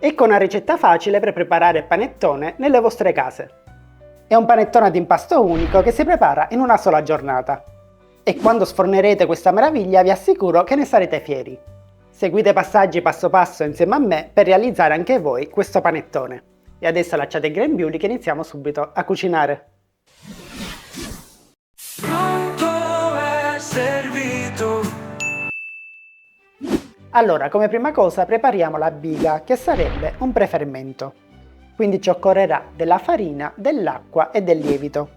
Ecco una ricetta facile per preparare il panettone nelle vostre case. È un panettone ad impasto unico che si prepara in una sola giornata. E quando sfornerete questa meraviglia vi assicuro che ne sarete fieri. Seguite i passaggi passo passo insieme a me per realizzare anche voi questo panettone. E adesso lasciate il grembiuli che iniziamo subito a cucinare. Pronto è servito. Allora, come prima cosa prepariamo la biga, che sarebbe un prefermento. Quindi ci occorrerà della farina, dell'acqua e del lievito.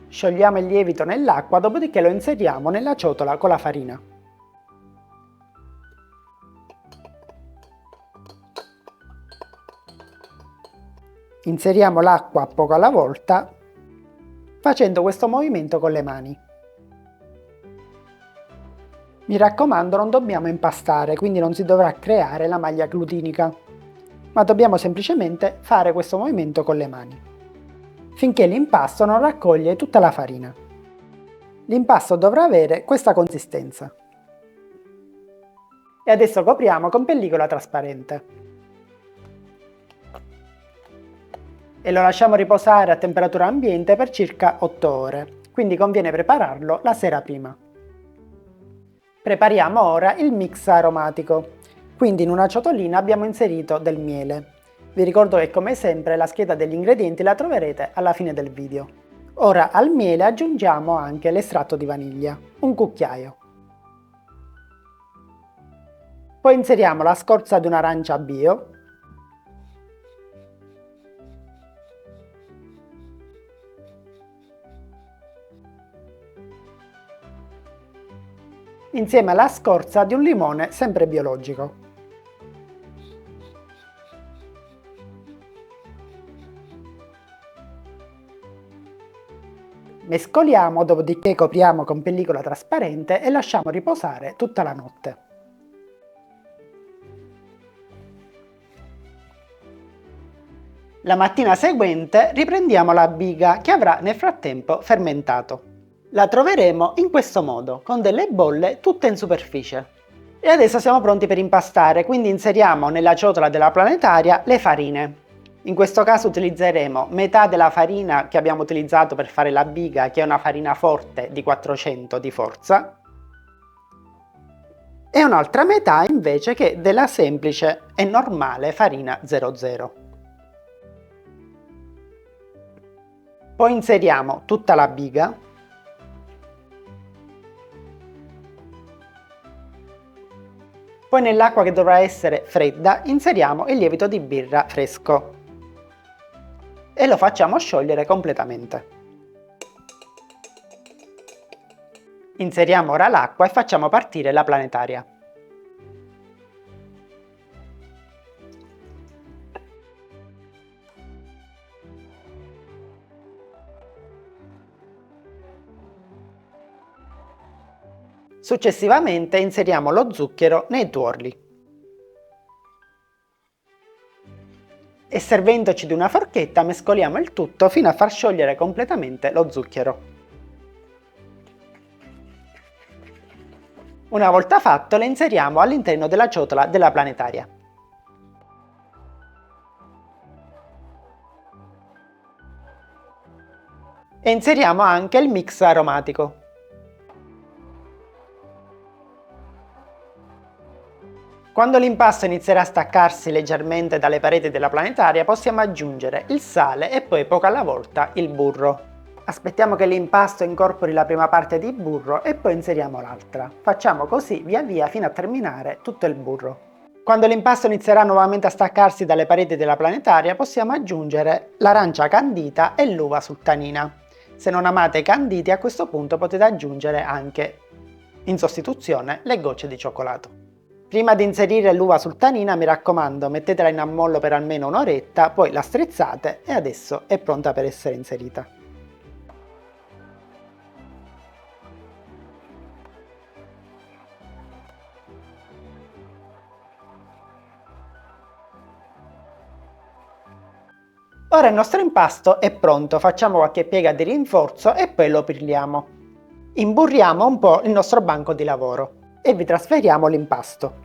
Sciogliamo il lievito nell'acqua, dopodiché lo inseriamo nella ciotola con la farina. Inseriamo l'acqua poco alla volta, facendo questo movimento con le mani. Mi raccomando, non dobbiamo impastare, quindi non si dovrà creare la maglia glutinica, ma dobbiamo semplicemente fare questo movimento con le mani, finché l'impasto non raccoglie tutta la farina. L'impasto dovrà avere questa consistenza. E adesso copriamo con pellicola trasparente. E lo lasciamo riposare a temperatura ambiente per circa 8 ore, quindi conviene prepararlo la sera prima. Prepariamo ora il mix aromatico. Quindi in una ciotolina abbiamo inserito del miele. Vi ricordo che come sempre la scheda degli ingredienti la troverete alla fine del video. Ora al miele aggiungiamo anche l'estratto di vaniglia, un cucchiaio. Poi inseriamo la scorza di un'arancia bio, insieme alla scorza di un limone sempre biologico. Mescoliamo, dopodiché copriamo con pellicola trasparente e lasciamo riposare tutta la notte. La mattina seguente riprendiamo la biga che avrà nel frattempo fermentato. La troveremo in questo modo, con delle bolle tutte in superficie. E adesso siamo pronti per impastare, quindi inseriamo nella ciotola della planetaria le farine. In questo caso utilizzeremo metà della farina che abbiamo utilizzato per fare la biga, che è una farina forte di 400 di forza, e un'altra metà invece che è della semplice e normale farina 00. Poi inseriamo tutta la biga. Poi nell'acqua che dovrà essere fredda inseriamo il lievito di birra fresco e lo facciamo sciogliere completamente. Inseriamo ora l'acqua e facciamo partire la planetaria. Successivamente inseriamo lo zucchero nei tuorli. E servendoci di una forchetta mescoliamo il tutto fino a far sciogliere completamente lo zucchero. Una volta fatto le inseriamo all'interno della ciotola della planetaria. E inseriamo anche il mix aromatico. Quando l'impasto inizierà a staccarsi leggermente dalle pareti della planetaria possiamo aggiungere il sale e poi poco alla volta il burro. Aspettiamo che l'impasto incorpori la prima parte di burro e poi inseriamo l'altra. Facciamo così via via fino a terminare tutto il burro. Quando l'impasto inizierà nuovamente a staccarsi dalle pareti della planetaria possiamo aggiungere l'arancia candita e l'uva sultanina. Se non amate i canditi a questo punto potete aggiungere anche in sostituzione le gocce di cioccolato. Prima di inserire l'uva sultanina, mi raccomando, mettetela in ammollo per almeno un'oretta, poi la strizzate e adesso è pronta per essere inserita. Ora il nostro impasto è pronto, facciamo qualche piega di rinforzo e poi lo pirliamo. Imburriamo un po' il nostro banco di lavoro e vi trasferiamo l'impasto.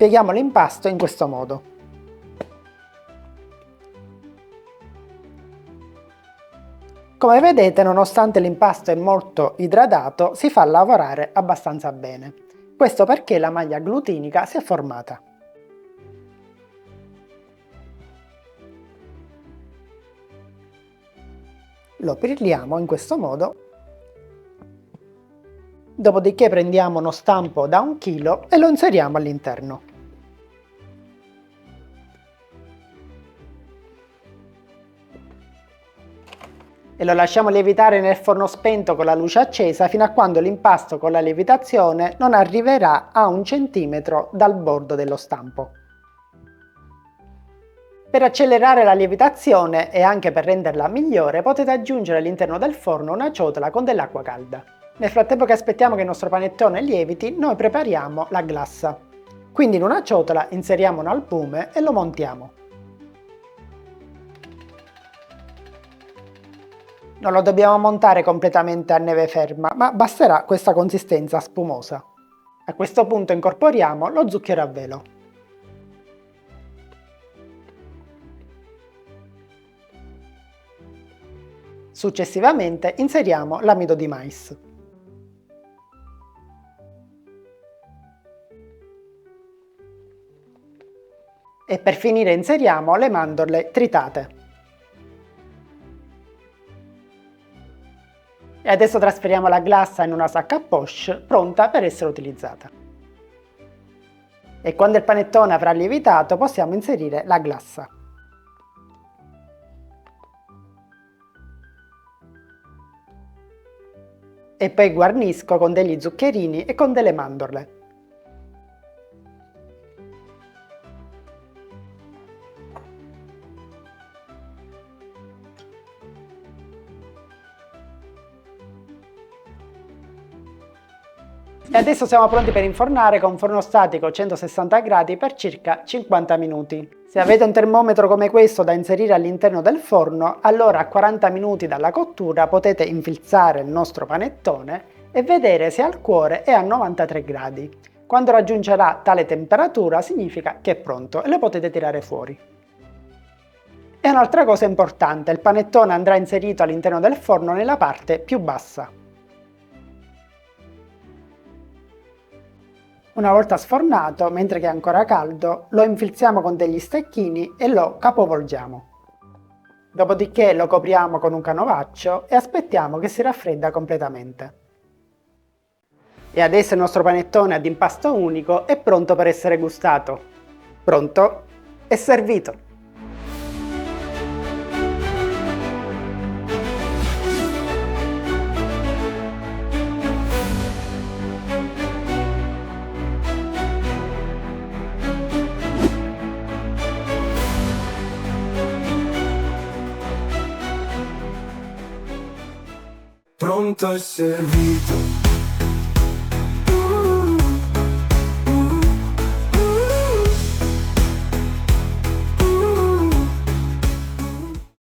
Pieghiamo l'impasto in questo modo. Come vedete, nonostante l'impasto è molto idratato, si fa lavorare abbastanza bene. Questo perché la maglia glutinica si è formata. Lo pirliamo in questo modo. Dopodiché prendiamo uno stampo da 1 chilo e lo inseriamo all'interno. E lo lasciamo lievitare nel forno spento con la luce accesa fino a quando l'impasto con la lievitazione non arriverà a 1 centimetro dal bordo dello stampo. Per accelerare la lievitazione e anche per renderla migliore potete aggiungere all'interno del forno una ciotola con dell'acqua calda. Nel frattempo che aspettiamo che il nostro panettone lieviti, noi prepariamo la glassa. Quindi in una ciotola inseriamo un albume e lo montiamo. Non lo dobbiamo montare completamente a neve ferma, ma basterà questa consistenza spumosa. A questo punto incorporiamo lo zucchero a velo. Successivamente inseriamo l'amido di mais. E per finire inseriamo le mandorle tritate. E adesso trasferiamo la glassa in una sacca a poche pronta per essere utilizzata. E quando il panettone avrà lievitato possiamo inserire la glassa. E poi guarnisco con degli zuccherini e con delle mandorle. E adesso siamo pronti per infornare con forno statico 160 gradi per circa 50 minuti. Se avete un termometro come questo da inserire all'interno del forno, allora a 40 minuti dalla cottura potete infilzare il nostro panettone e vedere se al cuore è a 93 gradi. Quando raggiungerà tale temperatura significa che è pronto e lo potete tirare fuori. E un'altra cosa importante, il panettone andrà inserito all'interno del forno nella parte più bassa. Una volta sfornato, mentre che è ancora caldo, lo infilziamo con degli stecchini e lo capovolgiamo. Dopodiché lo copriamo con un canovaccio e aspettiamo che si raffredda completamente. E adesso il nostro panettone ad impasto unico è pronto per essere gustato. Pronto e servito! Pronto e servito.